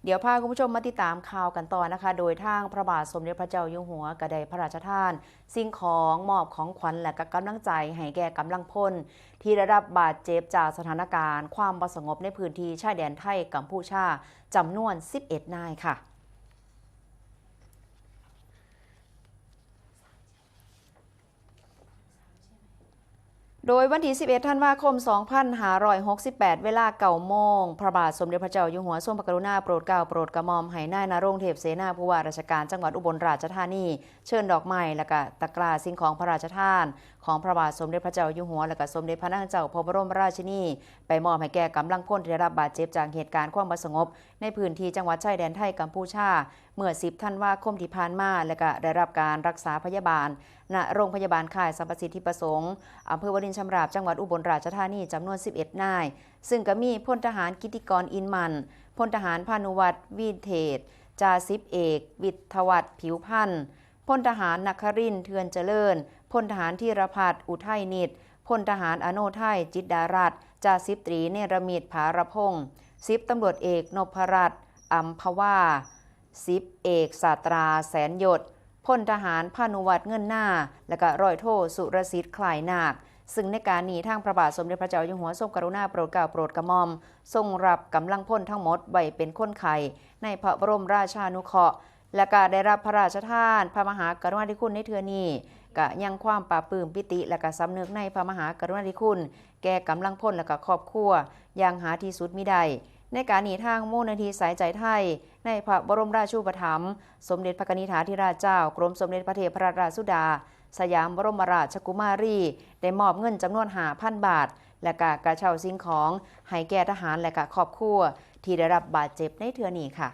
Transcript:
เดี๋ยวพาคุณผู้ชมมาติดตามข่าวกันต่อนะคะ โดยทางพระบาทสมเด็จพระเจ้าอยู่หัวกระไดพระราชทานสิ่งของมอบของขวัญและกำลังใจให้แก่กำลังพลที่ได้รับบาดเจ็บจากสถานการณ์ความบ่สงบในพื้นที่ชายแดนไทยกัมพูชาจำนวน 11 นายค่ะโดยวันที่ 11 ธันวาคม 2568 เวลา9 โมง พระบาทสมเด็จพระเจ้าอยู่หัวทรงพระกรุณาโปรดเกล้าโปรดกระหม่อมให้นายณรงค์เทพเสนาผู้ว่าราชการจังหวัดอุบลราชธานีเชิญดอกไม้และก็ตะกร้าสิ่งของพระราชทานของพระบาทสมเด็จพระเจ้าอยู่หัวและก็สมเด็จพระนางเจ้าพระบรมราชินีไปมอบให้แก่กำลังพลที่ได้รับบาดเจ็บจากเหตุการณ์ความบ่สงบในพื้นที่จังหวัดชายแดนไทยกัมพูชาเมื่อ 10 ธันวาคมที่ผ่านมาและก็ได้รับการรักษาพยาบาลณโรงพยาบาลค่ายสรรพสิทธิประสงค์อำเภอวารินชำราบจังหวัดอุบลราชธานีจำนวน 11 นายซึ่งก็มีพลทหารกิติกรอินมันพลทหารพานุวัฒน์วิเทศจ่าสิบเอกวิทยวัฒน์ผิวพันธ์พลทหารนครินทร์เทือนเจริญพลทหารธีรพัฒน์อุทัยนิตพลทหารอโนไทยจิตดารัตน์จ่าสิบตรีเนรมิตรภารพงศ์10 ตำรวจเอกนพรัตน์อัมพวา10 เอกศาสตราแสนยศพลทหารพานุวัฒน์เงินหน้าและก็ร้อยโทสุรสิทธิ์คลายนาคซึ่งในการนี้ทางพระบาทสมเด็จพระเจ้าอยู่หัวทรงกรุณาโปรดเกล้าโปรดกระหม่อมทรงรับกำลังพลทั้งหมดไว้เป็นคนไข้ในพระบรมราชานุเคราะห์และก็ได้รับพระราชทานพระมหากรุณาธิคุณในเทื่อนี้ก็ยังความปราบปลื้มปิติและก็สำนึกในพระมหากรุณาธิคุณแก่กำลังพลและก็ครอบครัวอย่างหาที่สุดมิได้ในการนี้ทางมูลนิธิสายใจไทยในพระบรมราชูปถัมภ์สมเด็จพระนิธิถาธิราชเจ้ากรมสมเด็จพระเทพรัตนราชสุดาสยามบรมราชกุมารีได้มอบเงินจำนวน 5,000 บาทและก็กระเช้าสิ่งของให้แก่ทหารและก็ครอบครัวที่ได้รับบาดเจ็บในเทื่อนี้ค่ะ